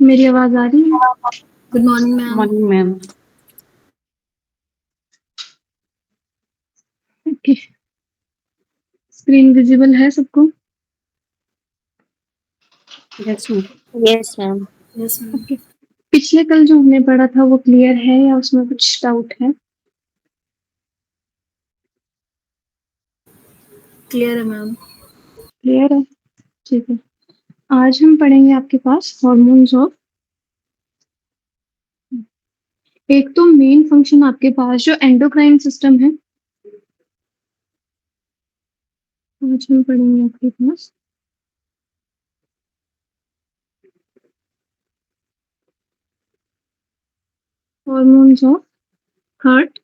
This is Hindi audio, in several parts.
मेरी आवाज आ रही है? Good morning ma'am. Morning ma'am. Okay, screen visible है सबको? Yes ma'am. Yes ma'am. Yes ma'am. Okay, पिछले कल जो हमने पढ़ा था वो क्लियर है या उसमें कुछ डाउट है? क्लियर है मैम। क्लियर है, ठीक है। आज हम पढ़ेंगे आपके पास हॉर्मोन्स ऑफ, एक तो मेन फंक्शन आपके पास जो एंडोक्राइन सिस्टम है, आज हम पढ़ेंगे आपके पास hormones of heart,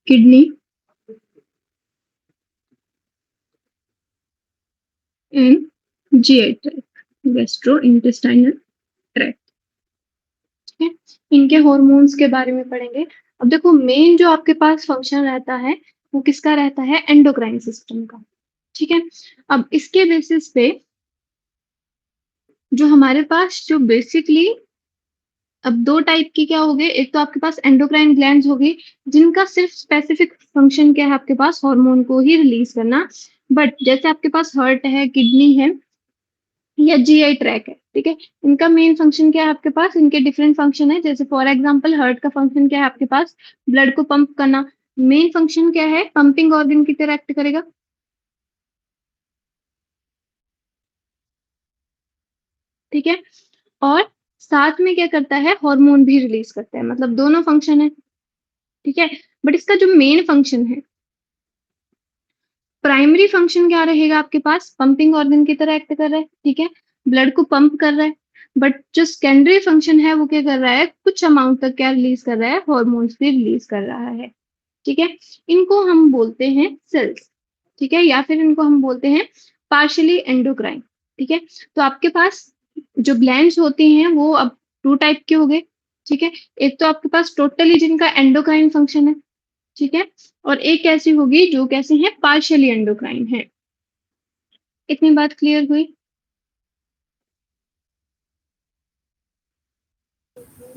kidney and GI tract, gastrointestinal tract. ठीक है, इनके हॉर्मोन्स के बारे में पढ़ेंगे। अब देखो, मेन जो आपके पास फंक्शन रहता है वो किसका रहता है? एंडोक्राइन सिस्टम का। ठीक है, अब इसके बेसिस पे जो हमारे पास जो बेसिकली अब दो टाइप की क्या हो गए, एक तो आपके पास एंडोक्राइन ग्लैंड्स हो गई जिनका सिर्फ स्पेसिफिक फंक्शन क्या है आपके पास? हार्मोन को ही रिलीज करना। बट जैसे आपके पास हार्ट है, किडनी है या जीआई ट्रैक है, ठीक है, इनका मेन फंक्शन क्या है आपके पास? इनके डिफरेंट फंक्शन है। जैसे फॉर एग्जांपल हार्ट का फंक्शन क्या है आपके पास? ब्लड को पंप करना। मेन फंक्शन क्या है? पंपिंग ऑर्गन की तरह एक्ट करेगा। ठीक है, और साथ में क्या करता है? हार्मोन भी रिलीज करता है, मतलब दोनों फंक्शन है। ठीक है, बट इसका जो मेन फंक्शन है, प्राइमरी फंक्शन क्या रहेगा आपके पास? पंपिंग ऑर्गन की तरह एक्ट कर रहा है। ठीक है, ब्लड को पंप कर रहा है। बट जो सेकेंडरी फंक्शन है वो क्या कर रहा है? कुछ अमाउंट तक क्या रिलीज कर रहा है? हॉर्मोन्स भी रिलीज कर रहा है। ठीक है, इनको हम बोलते हैं सेल्स। ठीक है, या फिर इनको हम बोलते हैं पार्शियली एंडोक्राइन। ठीक है, तो आपके पास जो ग्लैंड्स होती हैं वो अब टू टाइप के हो गए। ठीक है, एक तो आपके पास टोटली जिनका एंडोक्राइन फंक्शन है, ठीक है, और एक ऐसी होगी जो कैसे है? पार्शियली एंडोक्राइन है। इतनी बात क्लियर हुई?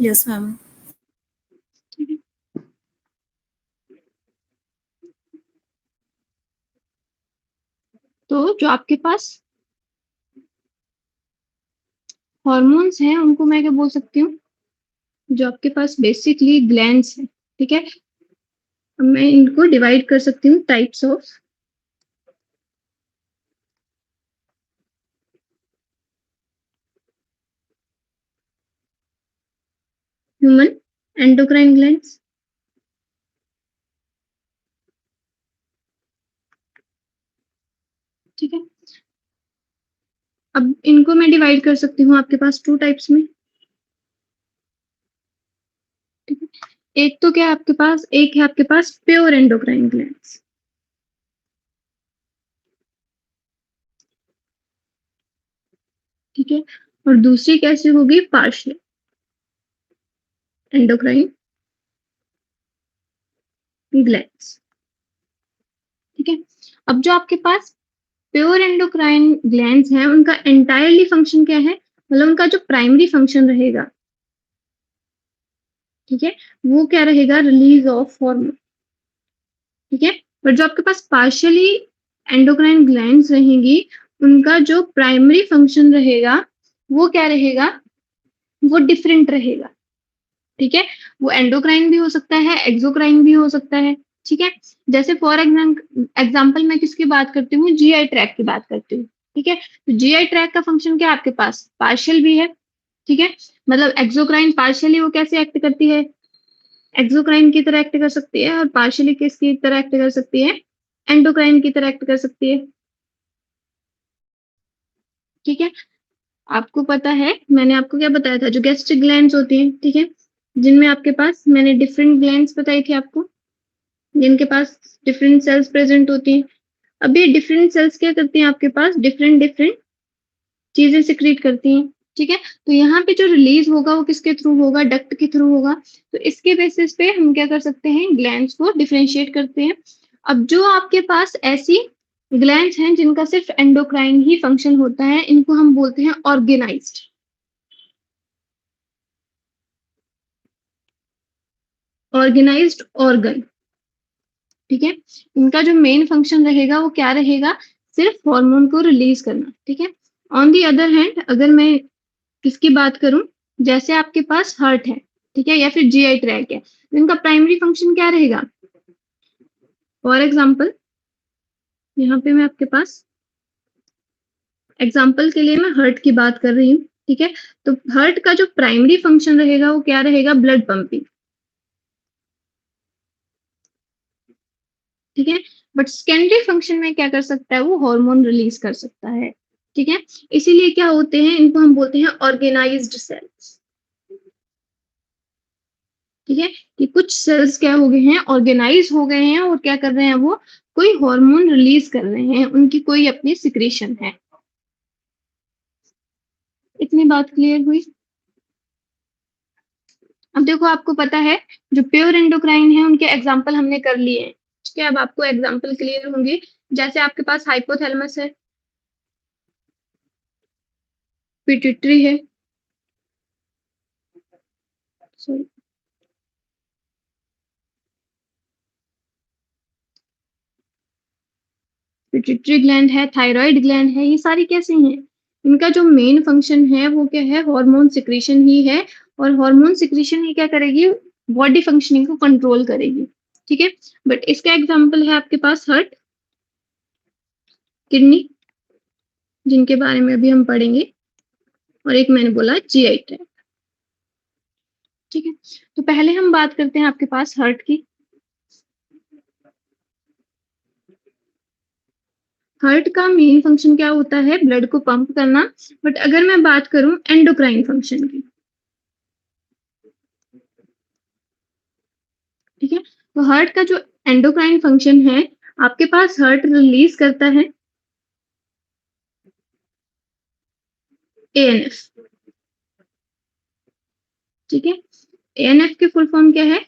Yes ma'am. ठीक है, तो जो आपके पास हॉर्मोन्स हैं उनको मैं क्या बोल सकती हूँ? जो आपके पास बेसिकली ग्लैंड्स है। ठीक है, मैं इनको डिवाइड कर सकती हूँ types of human endocrine glands. ठीक है, अब इनको मैं डिवाइड कर सकती हूँ आपके पास टू टाइप्स में। ठीक है, एक तो क्या है आपके पास? एक है आपके पास प्योर एंडोक्राइन ग्लैंड्स। ठीक है, और दूसरी कैसी होगी? Partial endocrine glands. ठीक है, अब जो आपके पास प्योर एंडोक्राइन ग्लैंड्स हैं उनका एंटायरली फंक्शन क्या है? मतलब उनका जो प्राइमरी फंक्शन रहेगा, ठीक है, वो क्या रहेगा? Release of hormone. ठीक है, पर जो आपके पास पार्शियली एंडोक्राइन ग्लैंड्स रहेंगी उनका जो प्राइमरी फंक्शन रहेगा वो क्या रहेगा? वो डिफरेंट रहेगा। ठीक है, वो एंडोक्राइन भी हो सकता है, एक्सोक्राइन भी हो सकता है। ठीक है, जैसे फॉर एग्जाम्पल मैं किसकी बात करती हूँ? जीआई ट्रैक की बात करती हूँ। ठीक है, तो जीआई ट्रैक का फंक्शन क्या है आपके पास? पार्शियल भी है। ठीक है, मतलब एक्सोक्राइन पार्शियली वो कैसे एक्ट करती है? एक्सोक्राइन की तरह एक्ट कर सकती है, और पार्शियली किसकी तरह एक्ट कर सकती है? एंडोक्राइन की तरह एक्ट कर सकती है। ठीक है, आपको पता है मैंने आपको क्या बताया था? जो गैस्ट्रिक ग्लैंड्स होती हैं, ठीक है, जिनमें आपके पास मैंने डिफरेंट ग्लैंड्स बताई थी आपको, जिनके पास डिफरेंट सेल्स प्रेजेंट होती हैं। अब ये डिफरेंट सेल्स क्या करती हैं? आपके पास डिफरेंट डिफरेंट चीजें सिक्रीट करती हैं। ठीक है, तो यहाँ पे जो रिलीज होगा वो किसके थ्रू होगा? डक्ट के थ्रू होगा। तो इसके बेसिस पे हम क्या कर सकते हैं? ग्लैंड्स को डिफरेंशिएट करते हैं। अब जो आपके पास ऐसी ग्लैंड्स हैं जिनका सिर्फ एंडोक्राइन ही फंक्शन होता है, इनको हम बोलते हैं ऑर्गेनाइज्ड। ऑर्गेनाइज्ड ऑर्गन, ठीक है। इनका जो मेन फंक्शन रहेगा वो क्या रहेगा, सिर्फ हार्मोन को रिलीज करना, ठीक है। ऑन दी अदर हैंड अगर मैं किसकी बात करूं, जैसे आपके पास हार्ट है, ठीक है, या फिर जीआई ट्रैक है, तो इनका प्राइमरी फंक्शन क्या रहेगा। फॉर एग्जाम्पल यहाँ पे मैं आपके पास एग्जाम्पल के लिए मैं हार्ट की बात कर रही हूँ, ठीक है। तो हार्ट का जो प्राइमरी फंक्शन रहेगा वो क्या रहेगा, ब्लड पंपिंग, ठीक है। बट सेकेंडरी फंक्शन में क्या कर सकता है, वो हार्मोन रिलीज कर सकता है, ठीक है। इसीलिए क्या होते हैं, इनको हम बोलते हैं ऑर्गेनाइज्ड सेल्स, ठीक है। कि कुछ सेल्स क्या हो गए हैं, ऑर्गेनाइज हो गए हैं और क्या कर रहे हैं, वो कोई हार्मोन रिलीज कर रहे हैं, उनकी कोई अपनी सिक्रीशन है। इतनी बात क्लियर हुई। अब देखो आपको पता है जो प्योर एंडोक्राइन है उनके एग्जाम्पल हमने कर लिए हैं, ठीक है। अब आपको एग्जाम्पल क्लियर होंगे, जैसे आपके पास हाइपोथैलेमस है, पिट्यूटरी है, सॉरी, पिट्यूटरी ग्लैंड है, थायराइड ग्लैंड है, ये सारी कैसे हैं, इनका जो मेन फंक्शन है वो क्या है, हार्मोन सिक्रीशन ही है। और हार्मोन सिक्रीशन ही क्या करेगी, बॉडी फंक्शनिंग को कंट्रोल करेगी, ठीक है। बट इसका एग्जाम्पल है आपके पास हार्ट, किडनी, जिनके बारे में अभी हम पढ़ेंगे, और एक मैंने बोला जीआई ट्रैक्ट, ठीक है। तो पहले हम बात करते हैं आपके पास हार्ट की। हार्ट का मेन फंक्शन क्या होता है, ब्लड को पंप करना। बट अगर मैं बात करूं एंडोक्राइन फंक्शन की, ठीक है, तो हार्ट का जो एंडोक्राइन फंक्शन है, आपके पास हार्ट रिलीज करता है एएनएफ, ठीक है। एएनएफ की फुल फॉर्म क्या है,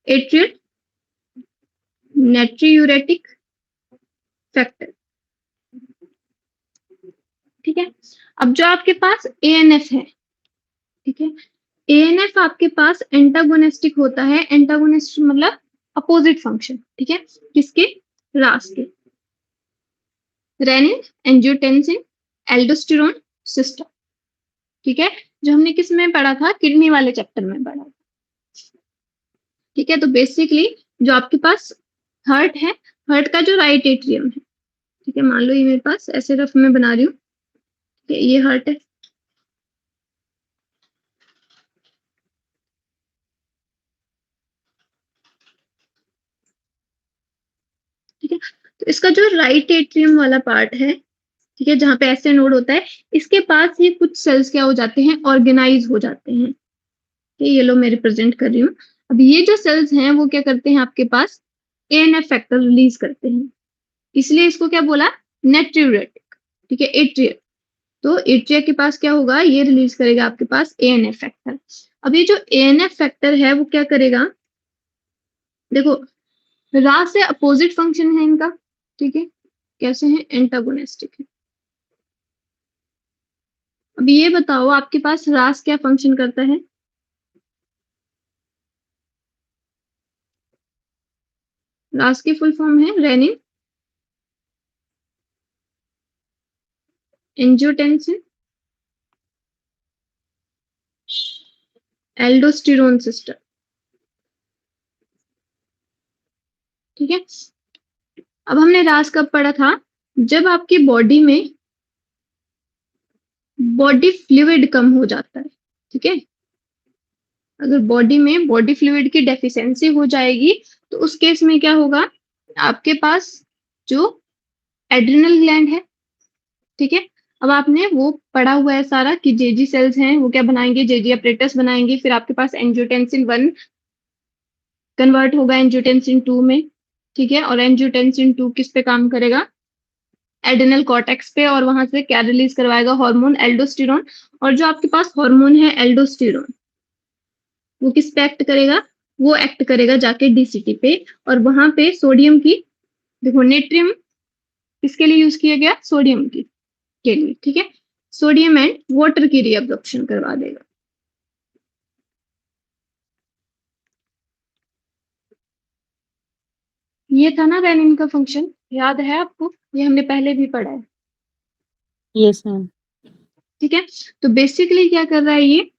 एट्रियल नेट्रियूरेटिक फैक्टर, ठीक है। अब जो आपके पास एएनएफ है, ठीक है, एएनएफ आपके पास एंटागोनिस्टिक होता है, एंटागोनिस्ट मतलब अपोजिट फंक्शन, ठीक है, किसके, रास के, रेनिन, एंजियोटेंसिन, एल्डोस्टेरोन सिस्टम, ठीक है। जो हमने किस में पढ़ा था, किडनी वाले चैप्टर में पढ़ा था, ठीक है। तो बेसिकली जो आपके पास हार्ट है, हार्ट का जो राइट एट्रियम है, ठीक है, मान लो ये मेरे पास ऐसे रफ में बना रही हूँ, ठीक है, ये हार्ट है, ठीक है। तो इसका जो राइट एट्रियम वाला पार्ट है, ठीक है, जहां पे ऐसे नोड होता है, इसके पास ही कुछ सेल्स क्या हो जाते हैं, ऑर्गेनाइज हो जाते हैं, ये लो मैं रिप्रेजेंट कर रही हूँ। अब ये जो सेल्स हैं वो क्या करते हैं, आपके पास एएनएफ फैक्टर रिलीज करते हैं, इसलिए इसको क्या बोला, नेट्रियूरेटिक, ठीक है, एट्रियल। तो एट्रिया के पास क्या होगा, ये रिलीज करेगा आपके पास एएनएफ फैक्टर। अब ये जो एएनएफ फैक्टर है वो क्या करेगा, देखो रास से अपोजिट फंक्शन है इनका, ठीक है, कैसे है, एंटागोनिस्टिक है। अब ये बताओ आपके पास रास क्या फंक्शन करता है, रास की फुल फॉर्म है रेनिन, एंजियोटेंसिन, एल्डोस्टेरोन सिस्टम, ठीक है। अब हमने रास कब पढ़ा था, जब आपकी बॉडी में बॉडी फ्लूइड कम हो जाता है, ठीक है। अगर बॉडी में बॉडी फ्लूइड की डेफिशिएंसी हो जाएगी तो उस केस में क्या होगा, आपके पास जो एड्रिनल ग्लैंड है, ठीक है। अब आपने वो पढ़ा हुआ है सारा कि जेजी सेल्स हैं वो क्या बनाएंगे, जेजी अपरेटस बनाएंगे, फिर आपके पास एंजियोटेंसिन 1 कन्वर्ट होगा एंजियोटेंसिन 2 में, ठीक है। और एंजियोटेंसिन 2 किस पे काम करेगा, एड्रिनल कॉर्टेक्स पे, और वहां से क्या रिलीज करवाएगा, हार्मोन एल्डोस्टेरोन। और जो आपके पास हार्मोन है एल्डोस्टेरोन, वो किस पे एक्ट करेगा, वो एक्ट करेगा जाके डीसीटी पे, और वहां पे सोडियम की, देखो नेट्रियम किसके लिए यूज किया गया? सोडियम के लिए, ठीक है। सोडियम एंड वाटर की रीअब्जॉर्प्शन करवा देगा। ये था ना रेनिन का फंक्शन, याद है आपको? ये हमने पहले भी पढ़ा है, यस मैम। ठीक है। तो बेसिकली क्या कर रहा है ये,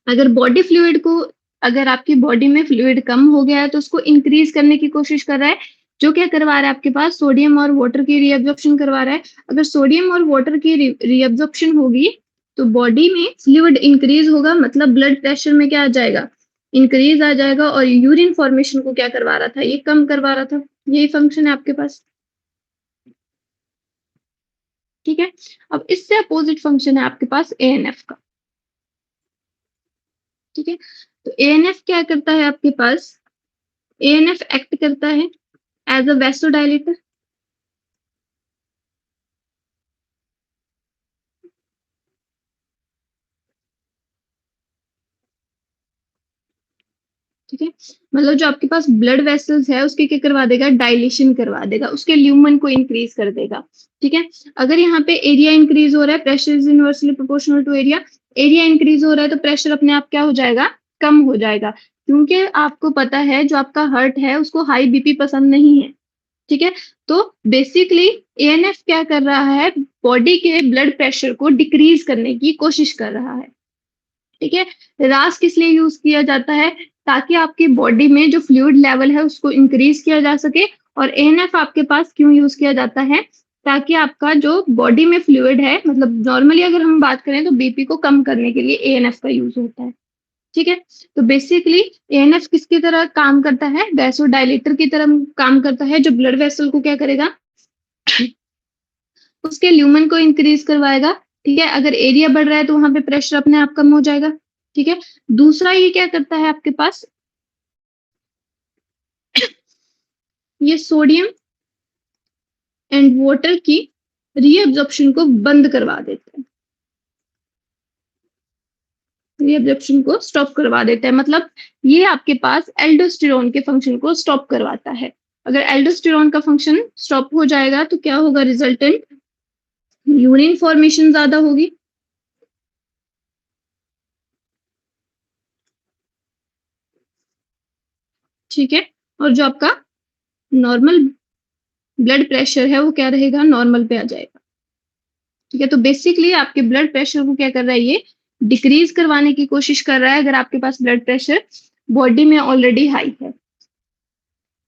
अगर बॉडी फ्लूइड को, अगर आपकी बॉडी में फ्लूइड कम हो गया है तो उसको इंक्रीज करने की कोशिश कर रहा है। जो क्या करवा रहा है आपके पास? सोडियम और वाटर की रीअब्जॉर्प्शन करवा रहा है। अगर सोडियम और वाटर की रीअब्जॉर्प्शन होगी तो बॉडी में फ्लूइड इंक्रीज होगा, मतलब ब्लड प्रेशर में क्या आ जाएगा? इंक्रीज आ जाएगा। और यूरिन फॉर्मेशन को क्या करवा रहा था? ये कम करवा रहा था। यही फंक्शन है आपके पास, ठीक है। अब इससे अपोजिट फंक्शन है आपके पास एएनएफ का, ठीक है। तो एएनएफ क्या करता है आपके पास? एएनएफ एक्ट करता है एज अ वैसोडाइलेटर, ठीक है। मतलब जो आपके पास ब्लड वेसल्स है उसके क्या करवा देगा? डायलेशन करवा देगा, उसके ल्यूमन को इंक्रीज कर देगा, ठीक है। अगर यहाँ पे एरिया इंक्रीज हो रहा है, pressure is inversely proportional to area. Area increase हो रहा है तो प्रेशर अपने आप क्या हो जाएगा? कम हो जाएगा, क्योंकि आपको पता है जो आपका हार्ट है उसको हाई बीपी पसंद नहीं है, ठीक है। तो बेसिकली एएनएफ क्या कर रहा है? बॉडी के ब्लड प्रेशर को डिक्रीज करने की कोशिश कर रहा है, ठीक है। रास किस लिए यूज किया जाता है? ताकि आपकी बॉडी में जो फ्लूइड लेवल है उसको इंक्रीज किया जा सके। और एएनएफ आपके पास क्यों यूज किया जाता है? ताकि आपका जो बॉडी में फ्लूइड है, मतलब नॉर्मली अगर हम बात करें तो बीपी को कम करने के लिए एएनएफ का यूज होता है, ठीक है। तो बेसिकली एएनएफ किसकी तरह काम करता है? वैसोडाइलेटर की तरह काम करता है, जो ब्लड वेसल को क्या करेगा? उसके ल्यूमन को इंक्रीज करवाएगा, ठीक है। अगर एरिया बढ़ रहा है तो वहां पे प्रेशर अपने आप कम हो जाएगा, ठीक है। दूसरा ये क्या करता है आपके पास? ये सोडियम एंड वाटर की रीअब्जॉर्प्शन को बंद करवा देता है, रीअब्जॉर्प्शन को स्टॉप करवा देता है। मतलब ये आपके पास एल्डोस्टेरोन के फंक्शन को स्टॉप करवाता है। अगर एल्डोस्टेरोन का फंक्शन स्टॉप हो जाएगा तो क्या होगा रिजल्टेंट? यूरिन फॉर्मेशन ज्यादा होगी, ठीक है। और जो आपका नॉर्मल ब्लड प्रेशर है वो क्या रहेगा? नॉर्मल पे आ जाएगा, ठीक है। तो बेसिकली आपके ब्लड प्रेशर को क्या कर रहा है? ये डिक्रीज करवाने की कोशिश कर रहा है, अगर आपके पास ब्लड प्रेशर बॉडी में ऑलरेडी हाई है।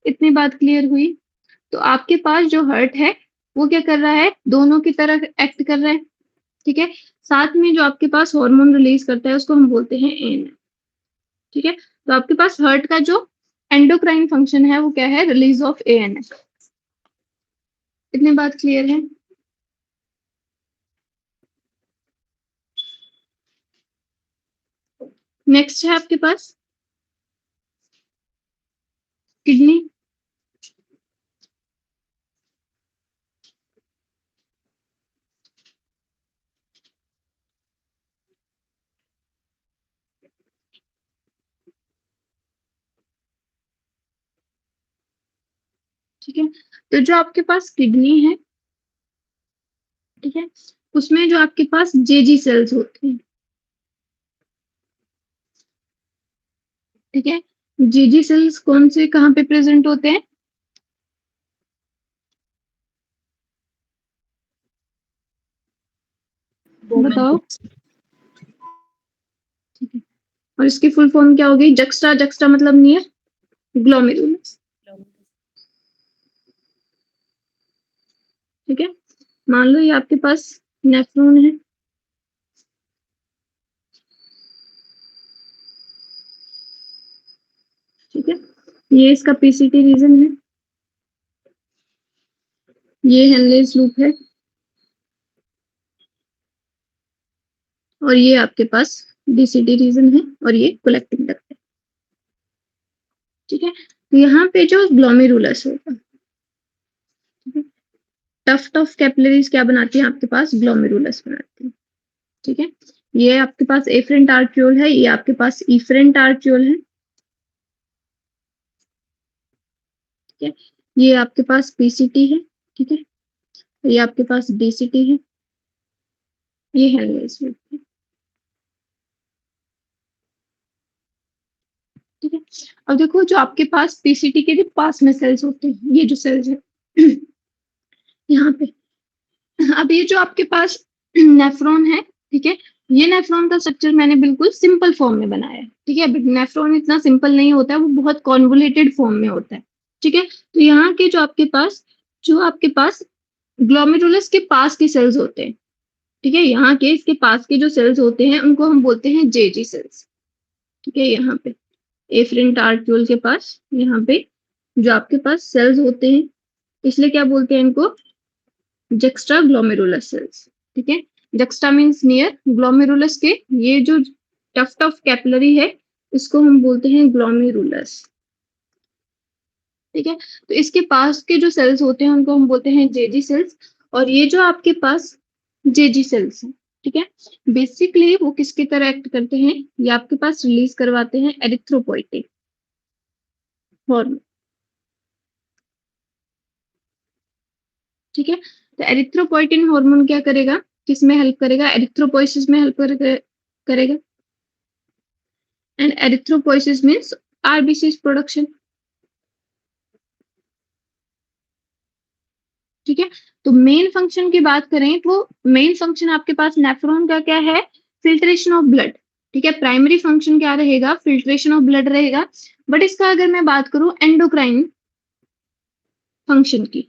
इतनी बात क्लियर हुई? तो आपके पास जो हार्ट है वो क्या कर रहा है? दोनों की तरह एक्ट कर रहा है, ठीक है। साथ में जो आपके पास हार्मोन रिलीज करता है उसको हम बोलते हैं एन, ठीक है। तो आपके पास हार्ट का जो एंडोक्राइन फंक्शन है वो क्या है? Release of AN. इतनी बात क्लियर है? नेक्स्ट है आपके पास किडनी, ठीक है। तो जो आपके पास किडनी है, ठीक है, उसमें जो आपके पास जेजी सेल्स होते हैं, ठीक है। जेजी सेल्स कौन से कहाँ पे प्रेजेंट होते हैं? बताओ, ठीक है। और इसकी फुल फॉर्म क्या होगी? जक्स्टा, जक्स्टा मतलब नियर ग्लोमेरुलस, ठीक है। मान लो ये आपके पास नेफ्रॉन है, ठीक है। ये इसका पीसीटी रीजन है, ये हेनलेज लूप है, और ये आपके पास डीसीटी रीजन है, और ये कलेक्टिंग डक्ट है, ठीक है। तो यहाँ पे जो ग्लोमेरुलस होगा, ठीक है, टफ्ट ऑफ कैपिलरीज क्या बनाती है आपके पास? ग्लोमेरुलस बनाती है, ठीक है। ये आपके पास एफरेंट आर्ट्रियोल है, ये आपके पास इफरेंट आर्ट्रियोल है, ठीक है। ये आपके पास पीसीटी है, ठीक है। ये आपके पास DCT है, ये हेलवेस है, ठीक है। अब देखो जो आपके पास PCT के भी पास में सेल्स होते हैं, ये जो सेल्स है यहाँ पे, अब ये जो आपके पास नेफ्रॉन है, ठीक है, ये नेफ्रॉन का स्ट्रक्चर मैंने बिल्कुल सिंपल फॉर्म में बनाया है, ठीक है। बट नेफ्रॉन इतना सिंपल नहीं होता है, वो बहुत कॉन्वोलेटेड फॉर्म में होता है, ठीक है। तो यहाँ के जो आपके पास ग्लोमेरुलस के पास के सेल्स होते हैं, ठीक है, यहाँ के इसके पास के जो सेल्स होते हैं उनको हम बोलते हैं जेजी सेल्स, ठीक है। यहाँ पे एफरेंट आर्क्यूल के पास यहाँ पे जो आपके पास सेल्स होते हैं, इसलिए क्या बोलते हैं इनको, जक्स्ट्रा ग्लोमेरुलस सेल्स, ठीक है। जक्स्ट्रा मीन्स नियर, ग्लोमेरुलस के ये जो टफ्ट ऑफ कैपिलरी है इसको हम बोलते हैं ग्लोमेरुलस, ठीक है। तो इसके पास के जो सेल्स होते हैं उनको हम बोलते हैं जेजी सेल्स, और ये जो आपके पास जेजी सेल्स हैं, ठीक है, बेसिकली वो किसकी तरह एक्ट करते हैं, ये आपके पास रिलीज करवाते हैं एरिथ्रोपोइटिन हार्मोन, ठीक है। तो एरिथ्रोपोइटिन हार्मोन क्या करेगा, किस में हेल्प करेगा, एरिथ्रोपोइसिस में हेल्प करेगा, and erythropoiesis means RBC production, ठीक है। तो मेन फंक्शन की बात करें तो मेन फंक्शन आपके पास नेफ्रॉन का क्या है, फिल्ट्रेशन ऑफ ब्लड, ठीक है। प्राइमरी फंक्शन क्या रहेगा, फिल्ट्रेशन ऑफ ब्लड रहेगा। बट इसका अगर मैं बात करूं एंडोक्राइन फंक्शन की,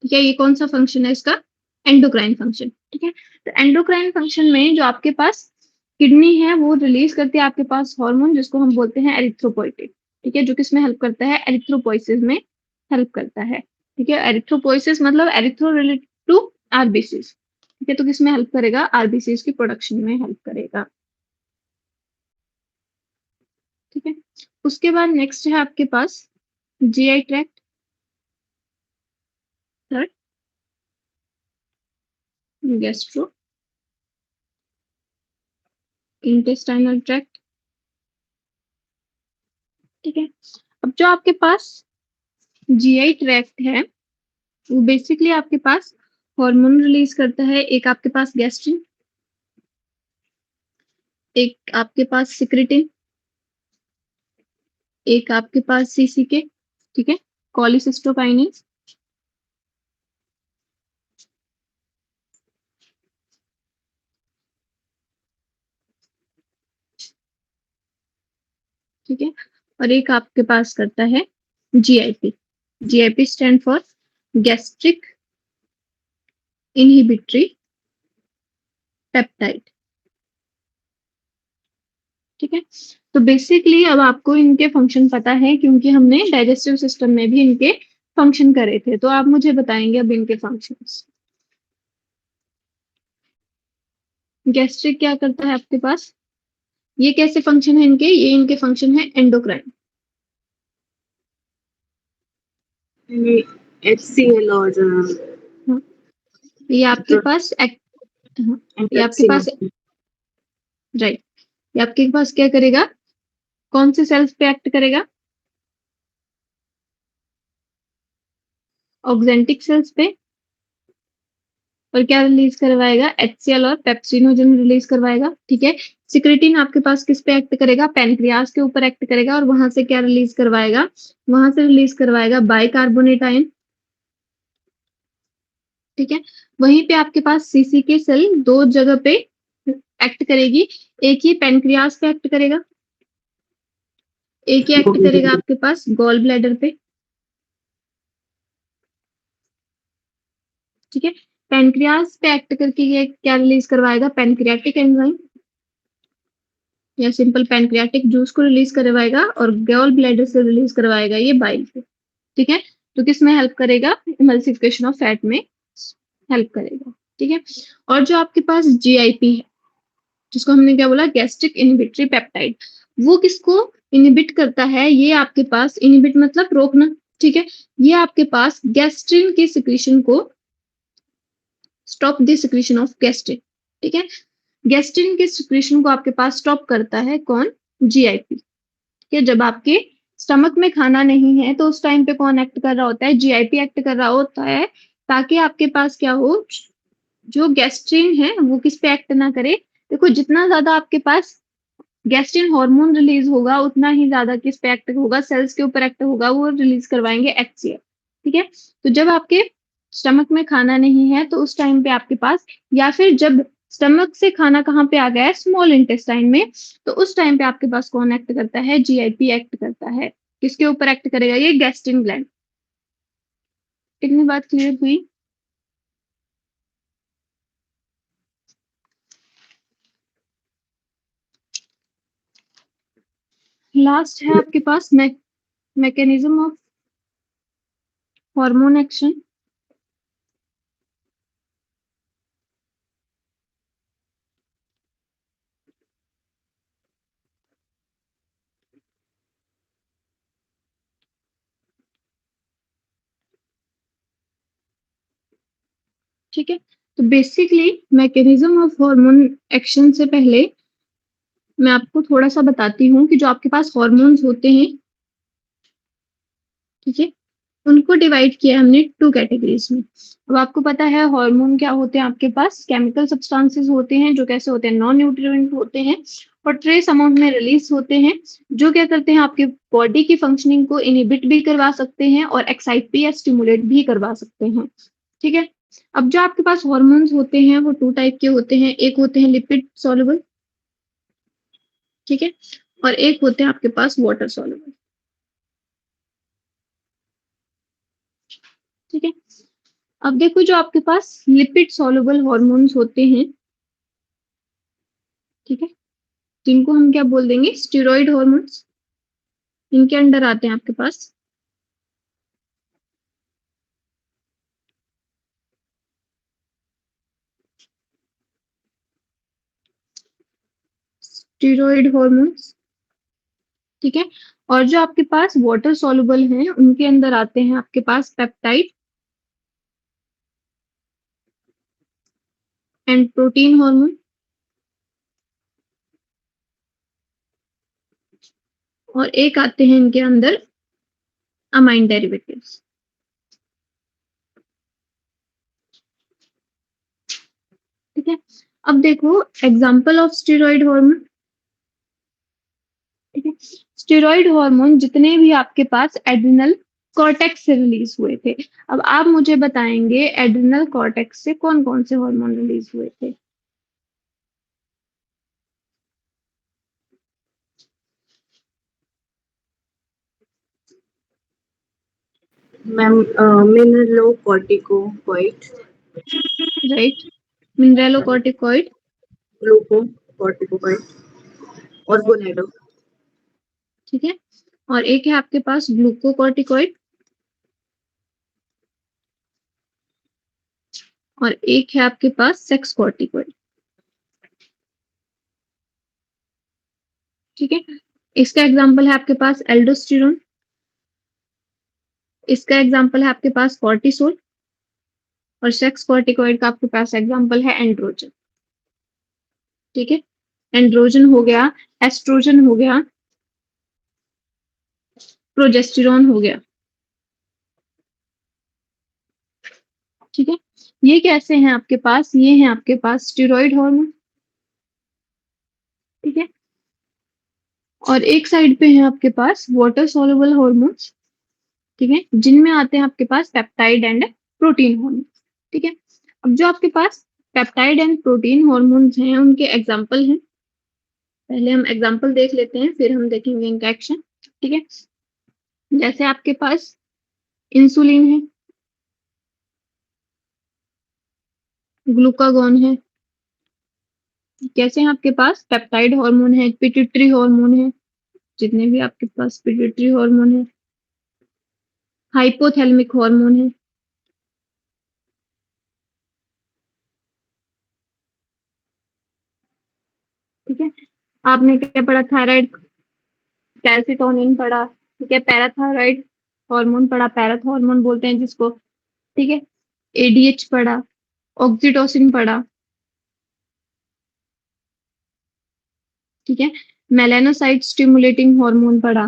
ठीक है, ये कौन सा फंक्शन है इसका, एंडोक्राइन फंक्शन, ठीक है। तो एंडोक्राइन फंक्शन में जो आपके पास किडनी है वो रिलीज करती है आपके पास हार्मोन जिसको हम बोलते हैं एरिथ्रोपोइटिन, ठीक है, जो किसमें हेल्प करता है, एरिथ्रोपोइसिस में हेल्प करता है, ठीक है। एरिथ्रोपोइसिस मतलब एरिथ्रो रिलेटेड टू आरबीसीज, ठीक है। तो किसमें हेल्प करेगा, आरबीसीज की प्रोडक्शन में हेल्प करेगा, ठीक है। उसके बाद नेक्स्ट है आपके पास GI tract, third gastrointestinal tract, ठीक है। अब जो आपके पास जीआई ट्रैक्ट है वो बेसिकली आपके पास हार्मोन रिलीज करता है, एक आपके पास गैस्ट्रिन, एक आपके पास सिक्रेटिन, एक आपके पास सीसीके, ठीक है, कॉलीसिस्टोकाइनेज, ठीक है, और एक आपके पास करता है GIP, GIP stand for gastric inhibitory peptide, ठीक है। तो बेसिकली अब आपको इनके फंक्शन पता है क्योंकि हमने डाइजेस्टिव सिस्टम में भी इनके फंक्शन करे थे, तो आप मुझे बताएंगे अब इनके फंक्शंस। गैस्ट्रिक क्या करता है आपके पास, ये कैसे फंक्शन है इनके, ये इनके फंक्शन है एंडोक्राइन, HCl और हाँ, ये आपके पास हाँ, ये आपके पास राइट, ये आपके पास क्या करेगा, कौन से सेल्स पे एक्ट करेगा, ऑक्जेंटिक सेल्स पे, और क्या रिलीज करवाएगा, HCl और पेप्सिनोजन रिलीज करवाएगा, ठीक है। सिक्रेटिन आपके पास किस पे एक्ट करेगा, पैनक्रियास के ऊपर एक्ट करेगा, और वहां से क्या रिलीज करवाएगा, वहां से रिलीज करवाएगा बाइकार्बोनेट आयन, ठीक है। वहीं पे आपके पास सीसीके सेल दो जगह पे एक्ट करेगी, एक ही पैनक्रियास पे एक्ट करेगा, एक ही एक्ट करेगा आपके पास गॉल ब्लैडर पे, ठीक है। पैनक्रियास पे एक्ट करके ये क्या रिलीज करवाएगा, पैनक्रियाटिक एंजाइम या सिंपल पैनक्रियाटिक जूस को रिलीज करवाएगा, और गॉल ब्लैडर से रिलीज करवाएगा ये बाइल को, ठीक है। तो किस में हेल्प करेगा, इमल्सिफिकेशन ऑफ फैट में हेल्प करेगा, ठीक है। और जो आपके पास जीआईपी है जिसको हमने क्या बोला, गैस्ट्रिक इनहिबिटरी पेप्टाइड, वो किसको इनहिबिट करता है, ये आपके पास इनहिबिट मतलब रोकना, ठीक है, ये आपके पास गैस्ट्रिन के सिक्रीशन को stop the secretion of gastrin, ठीक है। गैस्ट्रिन के सिक्रीशन को आपके पास स्टॉप करता है कौन, जीआईपी, ठीक है। जब आपके स्टमक में खाना नहीं है तो उस टाइम पे कौन एक्ट कर रहा होता है, जीआईपी एक्ट कर रहा होता है ताकि आपके पास क्या हो, जो गैस्ट्रिन है वो किस पे एक्ट ना करे। देखो जितना ज्यादा आपके पास गैस्ट्रिन हार्मोन रिलीज होगा उतना ही ज्यादा किस पे एक्ट होगा, सेल्स के ऊपर एक्ट होगा, वो रिलीज करवाएंगे एचसीएल। ठीक है, तो जब आपके स्टमक में खाना नहीं है तो उस टाइम पे आपके पास, या फिर जब स्टमक से खाना कहाँ पे आ गया है, स्मॉल इंटेस्टाइन में, तो उस टाइम पे आपके पास कौन एक्ट करता है, जीआईपी एक्ट करता है। किसके ऊपर एक्ट करेगा, ये गैस्ट्रिन ग्लैंड। कितनी बात क्लियर हुई। लास्ट है आपके पास मैकेनिज्म ऑफ हार्मोन एक्शन। ठीक है, तो basically mechanism of hormone action से पहले मैं आपको थोड़ा सा बताती हूँ कि जो आपके पास हॉर्मोन्स होते हैं, ठीक है, उनको डिवाइड किया हमने टू कैटेगरीज में। अब आपको पता है हार्मोन क्या होते हैं, आपके पास केमिकल सब्सटेंसेस होते हैं जो कैसे होते हैं, नॉन न्यूट्रिएंट होते हैं और ट्रेस अमाउंट में रिलीज होते हैं, जो क्या करते हैं, आपके बॉडी की फंक्शनिंग को इनहिबिट भी करवा सकते हैं और एक्साइट भी या स्टिमुलेट भी करवा सकते हैं। ठीक है, अब जो आपके पास हॉर्मोन्स होते हैं वो टू टाइप के होते हैं, एक होते हैं लिपिड सॉल्युबल, ठीक है, और एक होते हैं आपके पास वाटर सॉल्युबल। ठीक है, अब देखो जो आपके पास लिपिड सॉल्युबल हॉर्मोन्स होते हैं, ठीक है, जिनको हम क्या बोल देंगे, स्टेरॉइड हॉर्मोन्स, इनके अंडर आते हैं आपके पास स्टेरॉइड हॉर्मोन्स। ठीक है, और जो आपके पास वाटर सॉल्युबल हैं उनके अंदर आते हैं आपके पास पेप्टाइड एंड प्रोटीन हार्मोन, और एक आते हैं इनके अंदर अमाइन डेरिवेटिव्स। ठीक है, अब देखो एग्जांपल ऑफ स्टेरॉइड हार्मोन। ठीक है, स्टेरॉइड हार्मोन जितने भी आपके पास एड्रिनल कॉर्टेक्स से रिलीज हुए थे। अब आप मुझे बताएंगे एड्रिनल कॉर्टेक्स से कौन कौन से हार्मोन रिलीज हुए थे। Ma'am mineralocorticoid, right, mineralocorticoid. Glucocorticoid और गोनेडो। ठीक है, और एक है आपके पास ग्लूकोकॉर्टिकॉइड, और एक है आपके पास सेक्स कॉर्टिकॉइड। ठीक है, इसका एग्जाम्पल है आपके पास एल्डोस्टेरोन, इसका एग्जाम्पल है आपके पास कॉर्टिसोल, और सेक्स कॉर्टिकॉइड का आपके पास एग्जाम्पल है एंड्रोजन। ठीक है, एंड्रोजन हो गया, एस्ट्रोजन हो गया, प्रोजेस्टेरॉन हो गया। ठीक है, ये कैसे हैं आपके पास, ये हैं आपके पास स्टेरॉइड हार्मोन। ठीक है, और एक साइड पे है आपके पास वाटर सॉल्युबल हॉर्मोन्स, ठीक है, जिनमें आते हैं आपके पास पेप्टाइड एंड प्रोटीन हार्मोन। ठीक है, अब जो आपके पास पेप्टाइड एंड प्रोटीन हॉर्मोन्स हैं उनके एग्जाम्पल हैं, पहले हम एग्जाम्पल देख लेते हैं फिर हम देखेंगे इनका एक्शन। ठीक है, जैसे आपके पास इंसुलिन है, ग्लूकागॉन है, कैसे हैं आपके पास पेप्टाइड हार्मोन है, पिट्यूटरी हार्मोन है, जितने भी आपके पास पिट्यूटरी हार्मोन है, हाइपोथैलेमिक हार्मोन है। ठीक है, आपने क्या पढ़ा, थायराइड, कैल्सिटोनिन पढ़ा, ठीक है, पैराथायराइड हार्मोन पढ़ा, पैराथ हार्मोन बोलते हैं जिसको। ठीक है, एडीएच पढ़ा, ऑक्सीटोसिन पढ़ा। ठीक है, मेलानोसाइट स्टिमुलेटिंग हार्मोन पढ़ा।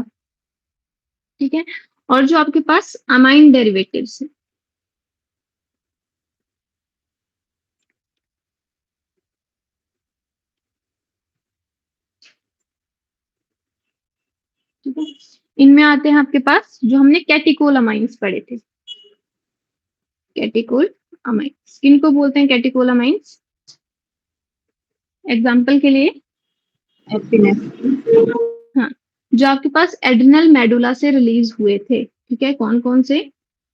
ठीक है, और जो आपके पास अमाइन डेरिवेटिव्स है, ठीक है। इनमें आते हैं आपके पास जो हमने कैटिकोलामाइंस पढ़े थे, कैटिकोलामाइंस किनको बोलते हैं कैटिकोलामाइंस? एग्जाम्पल के लिए एपिनेफ्रिन, हाँ, जो आपके पास एड्रिनल मेडुला से रिलीज हुए थे, ठीक है, कौन कौन से?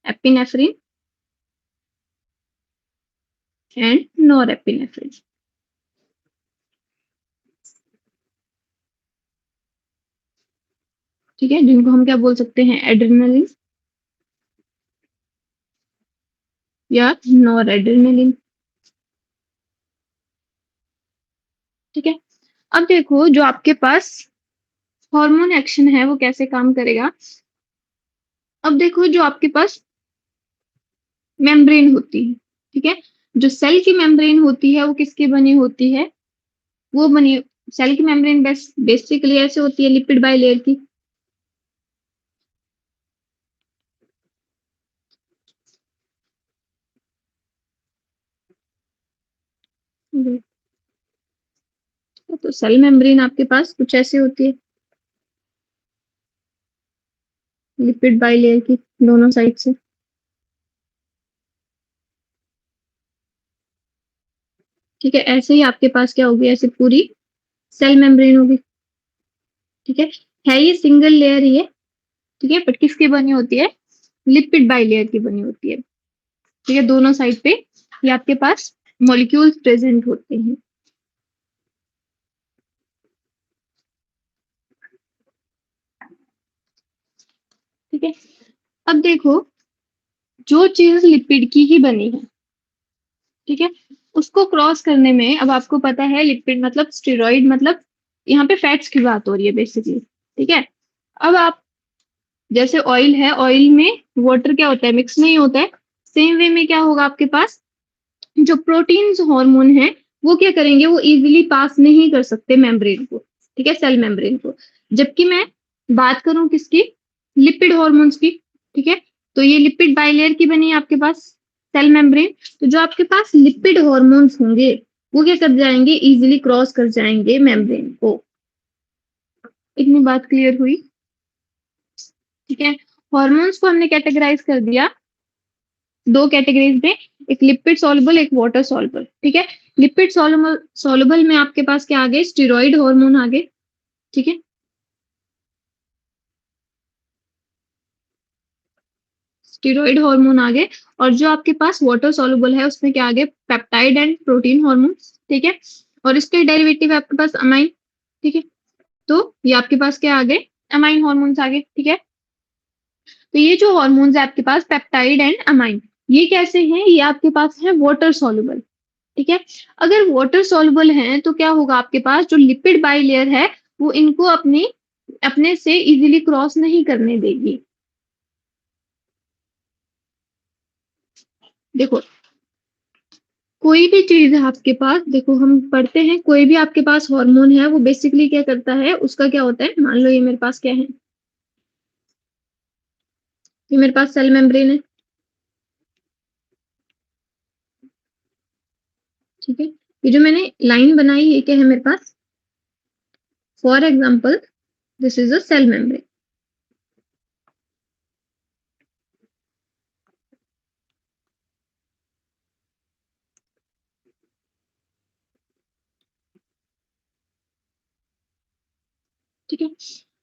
Epinephrine and norepinephrine. ठीक है, जिनको हम क्या बोल सकते हैं? एड्रिनलिन या नॉरएड्रिनलिन। ठीक है, अब देखो जो आपके पास हार्मोन एक्शन है वो कैसे काम करेगा। अब देखो जो आपके पास मेम्ब्रेन होती है, ठीक है, जो सेल की मेम्ब्रेन होती है वो किसकी बनी होती है? वो बनी, सेल की मेम्ब्रेन बेसिकली ऐसे होती है लिपिड बाइलेयर की। तो सेल मेम्ब्रेन आपके पास कुछ ऐसे होती है लिपिड बाइलेयर की, दोनों साइड से। ठीक है, ऐसे ही आपके पास क्या होगी, ऐसे पूरी सेल मेम्ब्रेन होगी। ठीक है ये सिंगल लेयर ही है, ठीक है, बट किसकी बनी होती है? लिपिड बाइलेयर की बनी होती है। ठीक है, दोनों साइड पे ये आपके पास मॉलिक्यूल्स प्रेजेंट होते हैं। ठीक है, अब देखो जो चीज लिपिड की ही बनी है, ठीक है, उसको क्रॉस करने में, अब आपको पता है लिपिड मतलब स्टेरॉइड, मतलब यहाँ पे फैट्स की बात हो रही है बेसिकली। ठीक है, अब आप जैसे ऑयल है, ऑयल में वाटर क्या होता है? मिक्स नहीं होता है। सेम वे में क्या होगा आपके पास, जो प्रोटीन्स हार्मोन है वो क्या करेंगे? वो इजीली पास नहीं कर सकते मेम्ब्रेन को, ठीक है, सेल मेम्ब्रेन को। जबकि मैं बात करूं किसकी? लिपिड हार्मोन्स की। ठीक है, तो ये लिपिड बाइलेयर की बनी है आपके पास सेल मेम्ब्रेन। तो जो आपके पास लिपिड हार्मोन्स होंगे वो क्या कर जाएंगे? इजीली क्रॉस कर जाएंगे मेम्ब्रेन को। इतनी बात क्लियर हुई? ठीक है, हार्मोन्स को हमने कैटेगराइज कर दिया दो कैटेगरीज में, एक लिपिड सॉल्युबल, एक वाटर सॉल्युबल। ठीक है, लिपिड सॉल्युबल सॉल्युबल में आपके पास क्या आ गए? स्टेरॉइड हार्मोन आ गए। ठीक है, स्टेरॉइड हार्मोन आ गए। और जो आपके पास वाटर सॉल्युबल है उसमें क्या आ गए? Peptide and protein hormone. ठीक है, और इसके डेरिवेटिव है आपके पास अमाइन। ठीक है, तो ये आपके पास क्या आ गए? अमाइन हार्मोन्स आ गए। ठीक है, तो ये जो हार्मोन्स है आपके पास पेप्टाइड एंड अमाइन, ये कैसे हैं? ये आपके पास है वाटर सॉल्युबल। ठीक है, अगर वाटर सॉल्युबल है तो क्या होगा आपके पास? जो लिपिड बाइलेयर है वो इनको अपने से इजीली क्रॉस नहीं करने देगी। देखो कोई भी चीज है आपके पास, देखो हम पढ़ते हैं कोई भी आपके पास हार्मोन है वो बेसिकली क्या करता है, उसका क्या होता है? मान लो ये मेरे पास क्या है, ये मेरे पास सेल मेम्ब्रेन है। ठीक है, ये जो मैंने लाइन बनाई ये क्या है मेरे पास? For example this is a cell membrane. ठीक है,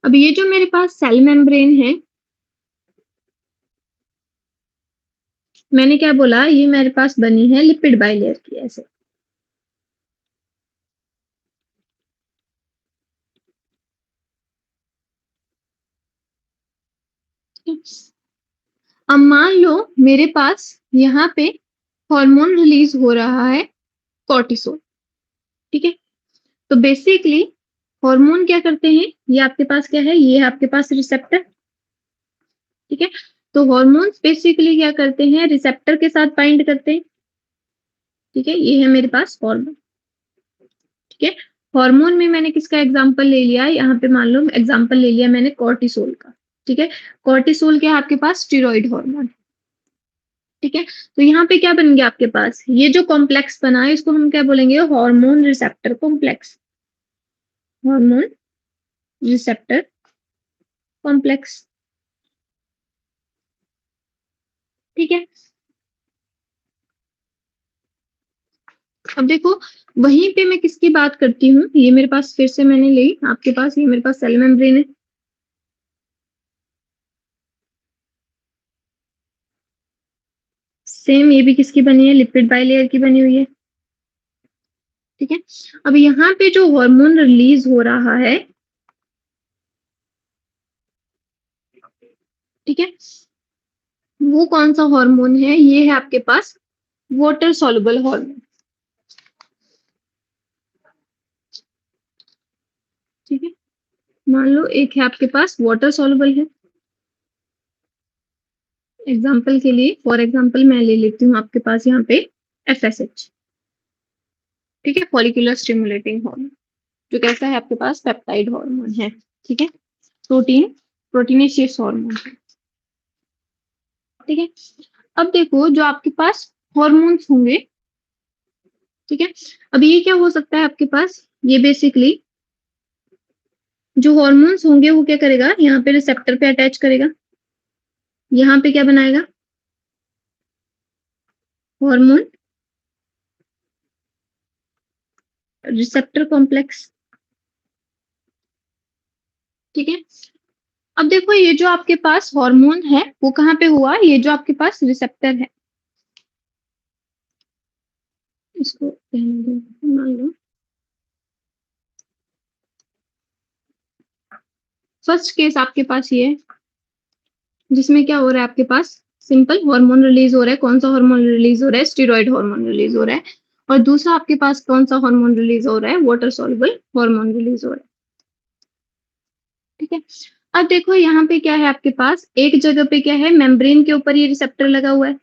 अब ये जो मेरे पास सेल मेम्ब्रेन है, मैंने क्या बोला? ये मेरे पास बनी है लिपिड बाइलेयर की ऐसे। अब मान लो मेरे पास यहाँ पे हार्मोन रिलीज हो रहा है कॉर्टिसोल। ठीक है, तो बेसिकली हार्मोन क्या करते हैं? ये आपके पास क्या है? ये है आपके पास रिसेप्टर। ठीक है, तो हार्मोन्स बेसिकली क्या करते हैं? रिसेप्टर के साथ बाइंड करते हैं। ठीक है, ये है मेरे पास हार्मोन। ठीक है, हार्मोन में मैंने किसका एग्जांपल ले लिया? यहाँ पे मान लो एग्जांपल ले लिया मैंने कॉर्टिसोल का। ठीक है, कॉर्टिसोल क्या है आपके पास? Steroid hormone. ठीक है, तो यहाँ पे क्या बन गया आपके पास? ये जो कॉम्प्लेक्स बना है इसको हम क्या बोलेंगे? Hormone receptor complex. Hormone receptor complex. ठीक है, अब देखो वहीं पे मैं किसकी बात करती हूँ, ये मेरे पास फिर से मैंने ली आपके पास, ये मेरे पास सेल मेम्ब्रेन है। सेम ये भी किसकी बनी है, लिपिड बाइलेयर की बनी हुई है। ठीक है, अब यहाँ पे जो हार्मोन रिलीज हो रहा है, ठीक है, वो कौन सा हार्मोन है, ये है आपके पास वाटर सॉल्युबल हार्मोन। ठीक है, मान लो एक है आपके पास वाटर सॉल्युबल है, एग्जाम्पल के लिए, फॉर एग्जाम्पल मैं ले लेती हूँ आपके पास यहाँ पे FSH। ठीक है, फॉलिकुलर स्टिमुलेटिंग हार्मोन, जो कैसा है आपके पास, पेप्टाइड हार्मोन है। ठीक है, प्रोटीनेशियस हार्मोन है। ठीक है, अब देखो जो आपके पास हॉर्मोन्स होंगे, ठीक है, अब ये क्या हो सकता है आपके पास, ये बेसिकली जो हॉर्मोन्स होंगे वो क्या करेगा, यहाँ पे रिसेप्टर पे अटैच करेगा, यहाँ पे क्या बनाएगा, हार्मोन रिसेप्टर कॉम्प्लेक्स। ठीक है, अब देखो ये जो आपके पास हार्मोन है वो कहाँ पे हुआ, ये जो आपके पास रिसेप्टर है, इसको रहने दो, मान लो फर्स्ट केस आपके पास ये है, जिसमें क्या हो रहा है आपके पास, सिंपल हार्मोन रिलीज हो रहा है, कौन सा हार्मोन रिलीज हो रहा है, स्टेरॉइड हार्मोन रिलीज हो रहा है, और दूसरा आपके पास कौन सा हार्मोन रिलीज हो रहा है, वाटर सॉल्युबल हार्मोन रिलीज हो रहा है। ठीक है, अब देखो यहाँ पे क्या है आपके पास, एक जगह पे क्या है, मेम्ब्रेन के ऊपर ये रिसेप्टर लगा हुआ है।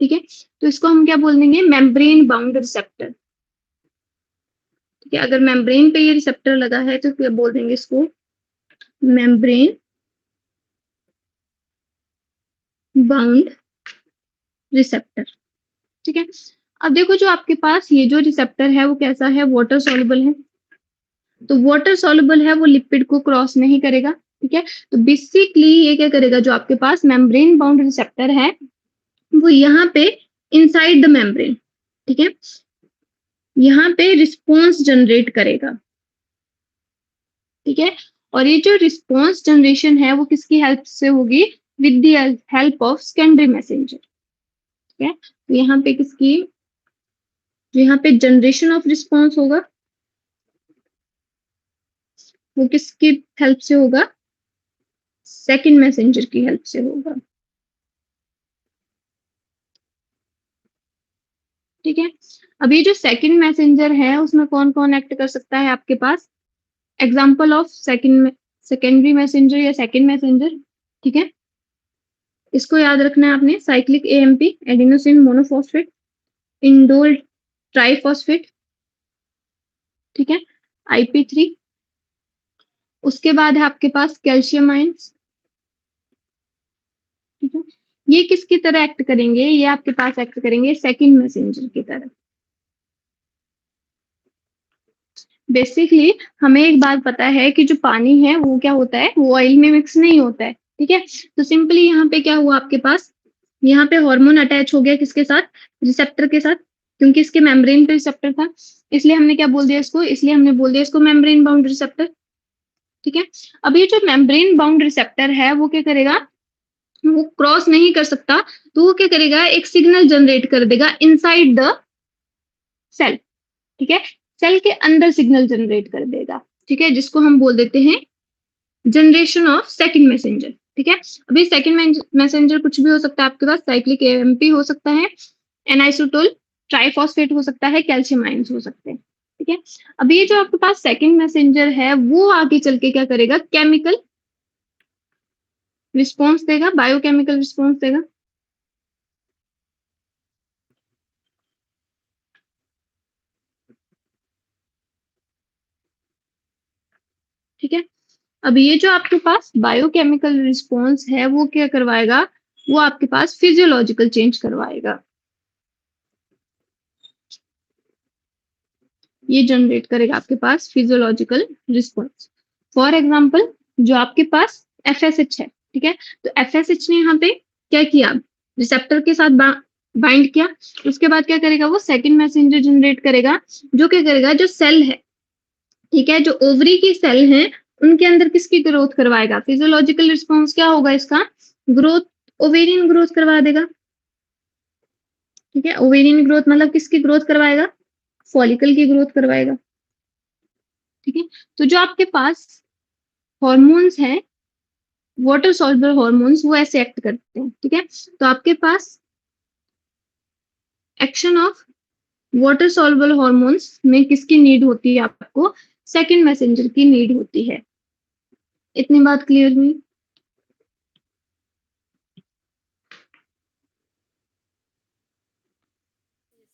ठीक है, तो इसको हम क्या बोल देंगे, मेम्ब्रेन बाउंड रिसेप्टर। ठीक है, अगर मेम्ब्रेन पे ये रिसेप्टर लगा है तो क्या बोल देंगे इसको, मेम्ब्रेन बाउंड रिसेप्टर। ठीक है, अब देखो जो आपके पास ये जो रिसेप्टर है वो कैसा है, वाटर सॉल्युबल है, तो वाटर सॉल्युबल है वो लिपिड को क्रॉस नहीं करेगा। ठीक है, तो बेसिकली ये क्या करेगा, जो आपके पास मेम्ब्रेन बाउंड रिसेप्टर है वो यहाँ पे इनसाइड द मेम्ब्रेन, ठीक है, यहाँ पे रिस्पॉन्स जनरेट करेगा। ठीक है, और ये जो रिस्पॉन्स जनरेशन है वो किसकी हेल्प से होगी, with the help of secondary messenger. ठीक है, तो यहाँ पे किसकी, जो यहाँ पे जनरेशन ऑफ रिस्पॉन्स होगा वो किसकी हेल्प से होगा, सेकंड मैसेंजर की हेल्प से होगा। ठीक है, अब ये जो सेकंड मैसेंजर है उसमें कौन कौन एक्ट कर सकता है आपके पास, एग्जाम्पल ऑफ सेकेंडरी मैसेंजर या सेकंड मैसेंजर। ठीक है, इसको याद रखना है आपने, cyclic AMP adenosine monophosphate, indole triphosphate. ठीक है, IP3, उसके बाद है आपके पास कैल्शियम आयंस। ठीक है, ये किसकी तरह एक्ट करेंगे, ये आपके पास एक्ट करेंगे सेकंड मैसेंजर की तरह। बेसिकली हमें एक बात पता है कि जो पानी है वो क्या होता है, वो ऑयल में मिक्स नहीं होता है। ठीक है, तो सिंपली यहाँ पे क्या हुआ आपके पास, यहाँ पे हार्मोन अटैच हो गया किसके साथ, रिसेप्टर के साथ, क्योंकि इसके मेम्ब्रेन पे रिसेप्टर था, इसलिए हमने क्या बोल दिया इसको, इसलिए हमने बोल दिया इसको मेम्ब्रेन बाउंड रिसेप्टर। ठीक है, अब ये जो मेम्ब्रेन बाउंड रिसेप्टर है वो क्या करेगा, वो क्रॉस नहीं कर सकता, तो वो क्या करेगा, एक सिग्नल जनरेट कर देगा इनसाइड द सेल। ठीक है, सेल के अंदर सिग्नल जनरेट कर देगा। ठीक है, जिसको हम बोल देते हैं जनरेशन ऑफ सेकंड मैसेंजर। ठीक है, अभी सेकंड मैसेंजर कुछ भी हो सकता है आपके पास, साइक्लिक AMP हो सकता है, एनाइसोटोल ट्राइफॉस्फेट हो सकता है, कैल्शियम आयंस हो सकते हैं। ठीक है, अब ये जो आपके पास सेकंड मैसेंजर है वो आगे चल के क्या करेगा, केमिकल रिस्पॉन्स देगा, बायोकेमिकल रिस्पॉन्स देगा। ठीक है, अब ये जो आपके पास बायोकेमिकल रिस्पॉन्स है वो क्या करवाएगा, वो आपके पास फिजियोलॉजिकल चेंज करवाएगा, ये जनरेट करेगा आपके पास फिजियोलॉजिकल रिस्पॉन्स। फॉर एग्जाम्पल जो आपके पास FSH है, ठीक है? तो FSH ने यहाँ पे क्या किया, रिसेप्टर के साथ बाइंड किया, उसके बाद क्या करेगा, वो सेकंड मैसेंजर जनरेट करेगा, जो क्या करेगा, जो सेल है, ठीक है, जो ओवरी की सेल है, उनके अंदर किसकी ग्रोथ करवाएगा, फिजियोलॉजिकल रिस्पॉन्स क्या होगा इसका, ग्रोथ, ओवेरियन ग्रोथ करवा देगा, ठीक है? ओवेरियन ग्रोथ मतलब किसकी ग्रोथ करवाएगा, फॉलिकल की ग्रोथ करवाएगा, ठीक है? तो जो आपके पास हॉर्मोन्स हैं, वाटर सॉल्युबल हॉर्मोन्स, वो ऐसे एक्ट करते हैं, ठीक है? तो आपके पास action of water soluble hormones में किसकी नीड होती है, आपको सेकंड मैसेंजर की नीड होती है। इतनी बात क्लियर हुई?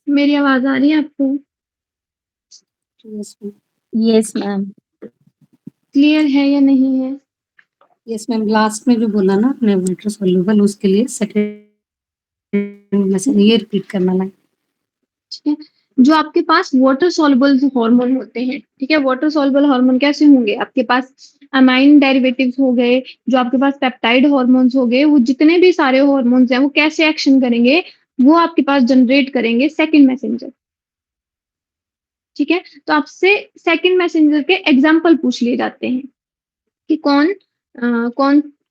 मेरी आवाज आ रही है आपको? Yes ma'am. क्लियर है या नहीं है? यस मैम, लास्ट में जो बोला ना आपने वाटर सॉल्युबल, उसके लिए सेकंड मैसेज ये रिपीट करना है। ठीक है, जो आपके पास वाटर सॉल्युबल हार्मोन होते हैं, ठीक है, वाटर सॉल्युबल हार्मोन कैसे होंगे, आपके पास अमाइन डेरिवेटिव्स हो गए, जो आपके पास पेप्टाइड हार्मोन्स हो गए, वो जितने भी सारे हार्मोन्स हैं, वो कैसे एक्शन करेंगे, वो आपके पास जनरेट करेंगे सेकंड मैसेंजर, ठीक है? तो आपसे सेकंड मैसेंजर के एग्जाम्पल पूछ लिए जाते हैं कि कौन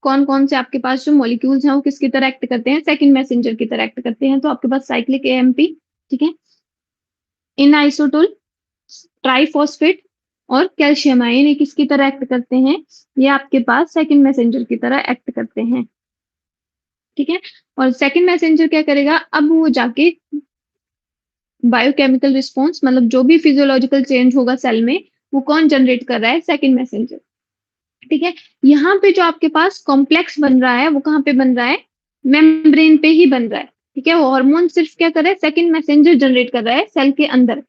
कौन कौन से आपके पास जो मॉलिक्यूल्स हैं वो किसकी तरह एक्ट करते हैं, सेकंड मैसेंजर की तरह एक्ट करते हैं। तो आपके पास साइक्लिक AMP, ठीक है, इन आइसोटोल, ट्राइफॉस्फेट और कैल्शियम आयन, ये किसकी तरह एक्ट करते हैं, ये आपके पास सेकंड मैसेंजर की तरह एक्ट करते हैं, ठीक है? और सेकंड मैसेंजर क्या करेगा, अब वो जाके बायोकेमिकल रिस्पॉन्स, मतलब जो भी फिजियोलॉजिकल चेंज होगा सेल में, वो कौन जनरेट कर रहा है, सेकंड मैसेंजर, ठीक है? यहाँ पे जो आपके पास कॉम्प्लेक्स बन रहा है, वो कहाँ पे बन रहा है, मेम्ब्रेन पे ही बन रहा है, ठीक है? वो हार्मोन सिर्फ क्या कर रहा है, सेकंड मैसेंजर जनरेट कर रहा है सेल के अंदर,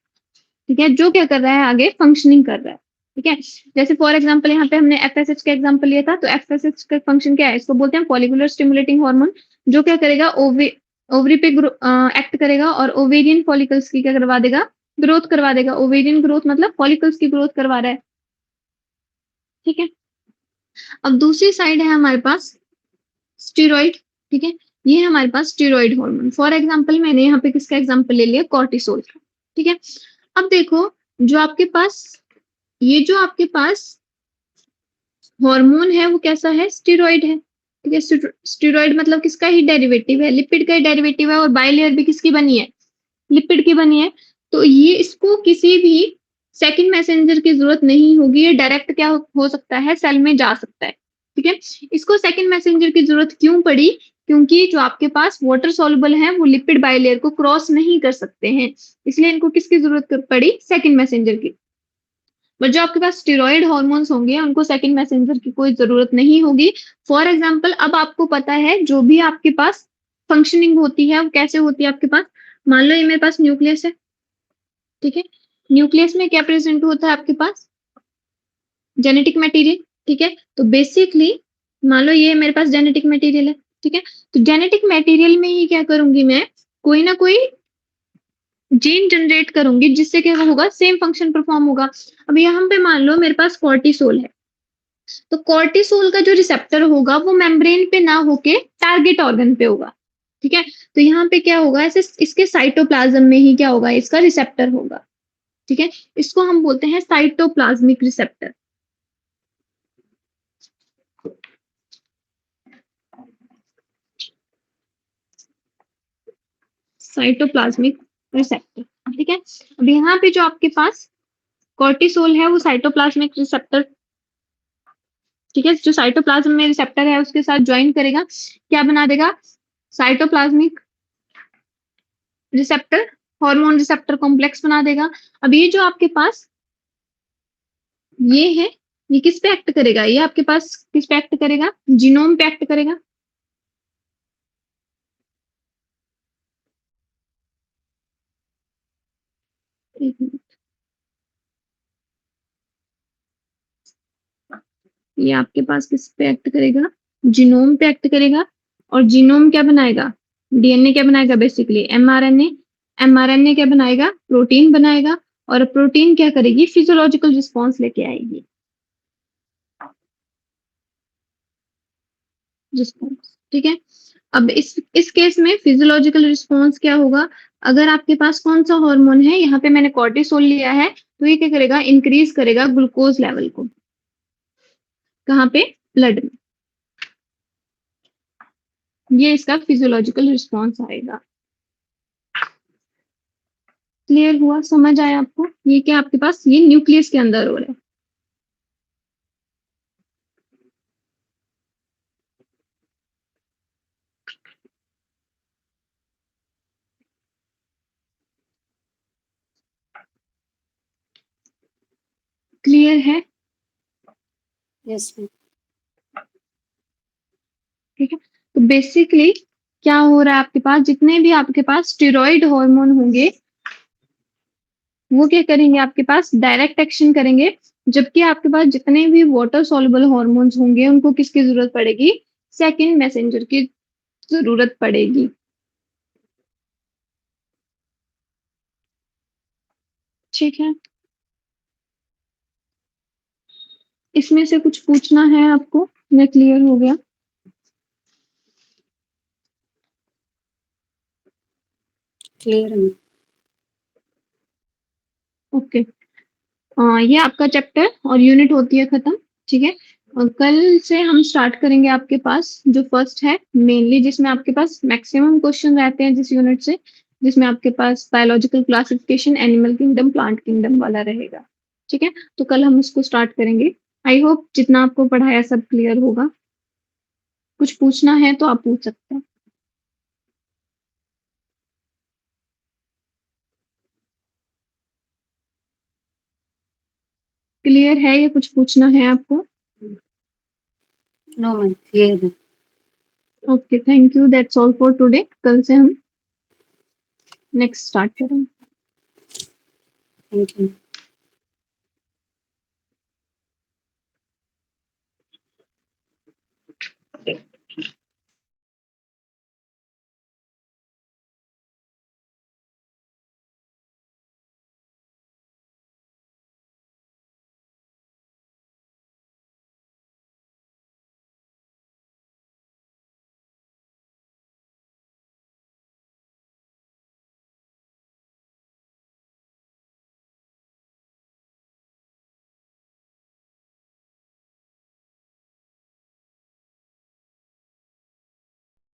ठीक है, जो क्या कर रहा है, आगे फंक्शनिंग कर रहा है, ठीक है? जैसे फॉर एग्जांपल यहाँ पे हमने FSH का एग्जांपल लिया था, तो FSH का फंक्शन क्या है, इसको बोलते हैं फॉलिकुलर स्टिमुलेटिंग हार्मोन, जो क्या करेगा, ओवरी पे एक्ट करेगा और ओवेरियन फॉलिकल्स की क्या करवा देगा, ग्रोथ करवा देगा। ओवेरियन ग्रोथ मतलब फॉलिकल्स की ग्रोथ करवा रहा है, ठीक है? अब दूसरी साइड है हमारे पास स्टीरॉइड, ठीक है, ये है हमारे पास स्टीरॉइड हार्मोन। फॉर एग्जांपल मैंने यहाँ पे किसका एग्जांपल ले लिया, कॉर्टिसोल का, ठीक है? अब देखो, जो आपके पास ये जो आपके पास हार्मोन है, वो कैसा है, स्टीरॉइड है, ठीक है? स्टीरॉइड मतलब किसका ही डेरिवेटिव है, लिपिड का ही डेरिवेटिव है, और बाइलेयर भी किसकी बनी है, लिपिड की बनी है। तो ये इसको किसी भी सेकंड मैसेंजर की जरूरत नहीं होगी, ये डायरेक्ट क्या हो सकता है, सेल में जा सकता है, ठीक है? इसको सेकंड मैसेंजर की जरूरत क्यों पड़ी, क्योंकि जो आपके पास वाटर सॉल्युबल है, वो लिपिड बाइलेयर को क्रॉस नहीं कर सकते हैं, इसलिए इनको किसकी जरूरत पड़ी, सेकंड मैसेंजर की। बट जो आपके पास स्टेरॉइड हार्मोन्स होंगे, उनको सेकंड मैसेंजर की कोई जरूरत नहीं होगी। फॉर एग्जांपल, अब आपको पता है जो भी आपके पास फंक्शनिंग होती है, वो कैसे होती है आपके पास, मान लो ये मेरे पास न्यूक्लियस है, ठीक है? न्यूक्लियस में क्या प्रेजेंट होता है आपके पास, जेनेटिक मटेरियल, ठीक है? तो बेसिकली मान लो ये मेरे पास जेनेटिक मटेरियल है, ठीक है? तो जेनेटिक मटेरियल में ही क्या करूंगी मैं, कोई ना कोई जीन जनरेट करूंगी, जिससे क्या होगा, सेम फंक्शन परफॉर्म होगा। अब यहाँ पे मान लो मेरे पास कॉर्टिसोल है, तो कॉर्टिसोल का जो रिसेप्टर होगा, वो मेम्ब्रेन पे ना होके टारगेट ऑर्गन पे होगा, ठीक है? तो यहाँ पे क्या होगा, ऐसे इसके साइटोप्लाज्म में ही क्या होगा, इसका रिसेप्टर होगा, ठीक है? इसको हम बोलते हैं साइटोप्लाज्मिक रिसेप्टर। साइटोप्लाज्मिक रिसेप्टर, ठीक है? अब यहाँ पे जो आपके पास कॉर्टिसोल है, वो साइटोप्लाज्मिक रिसेप्टर, ठीक है, जो साइटोप्लाज्म में रिसेप्टर है उसके साथ ज्वाइन करेगा, क्या बना देगा, cytoplasmic receptor, hormone receptor complex बना देगा। अब ये जो आपके पास ये है, ये किस पे एक्ट करेगा, ये आपके पास किस पे एक्ट करेगा, जीनोम पे एक्ट करेगा, एक मिनट, ये आपके पास किस पे एक्ट करेगा, जीनोम पे एक्ट करेगा। और जीनोम क्या बनाएगा, DNA क्या बनाएगा, बेसिकली mRNA, mRNA क्या बनाएगा, प्रोटीन बनाएगा, और प्रोटीन क्या करेगी, फिजियोलॉजिकल रिस्पॉन्स लेके आएगी, रिस्पॉन्स। ठीक है, अब इस केस में फिजियोलॉजिकल रिस्पॉन्स क्या होगा? अगर आपके पास कौन सा हार्मोन है, यहाँ पे मैंने कॉर्टिसोल लिया है, तो ये क्या करेगा? इंक्रीज करेगा ग्लूकोज लेवल को। कहाँ पे? ब्लड में। ये इसका फिजियोलॉजिकल रिस्पॉन्स आएगा। क्लियर हुआ? समझ आया आपको? ये क्या आपके पास ये न्यूक्लियस के अंदर हो रहा है। क्लियर है? Yes ma'am. ठीक है, तो बेसिकली क्या हो रहा है आपके पास? जितने भी आपके पास स्टेरॉइड हार्मोन होंगे वो क्या करेंगे? आपके पास डायरेक्ट एक्शन करेंगे, जबकि आपके पास जितने भी वाटर सॉल्युबल हार्मोन्स होंगे उनको किसकी जरूरत पड़ेगी? सेकंड मैसेंजर की जरूरत पड़ेगी। ठीक है, इसमें से कुछ पूछना है आपको या क्लियर हो गया? क्लियर है मैम। ओके, ये आपका चैप्टर और यूनिट होती है खत्म। ठीक है, और कल से हम स्टार्ट करेंगे आपके पास जो फर्स्ट है मेनली, जिसमें आपके पास मैक्सिमम क्वेश्चन रहते हैं जिस यूनिट से, जिसमें आपके पास biological classification, animal kingdom, plant kingdom वाला रहेगा। ठीक है, तो कल हम इसको स्टार्ट करेंगे। आई होप जितना आपको पढ़ाया सब क्लियर होगा। कुछ पूछना है तो आप पूछ सकते हैं। क्लियर है या कुछ पूछना है आपको? नो मैम, क्लियर है। Okay, thank you, that's all for today. कल से हम नेक्स्ट स्टार्ट करेंगे। Thank you.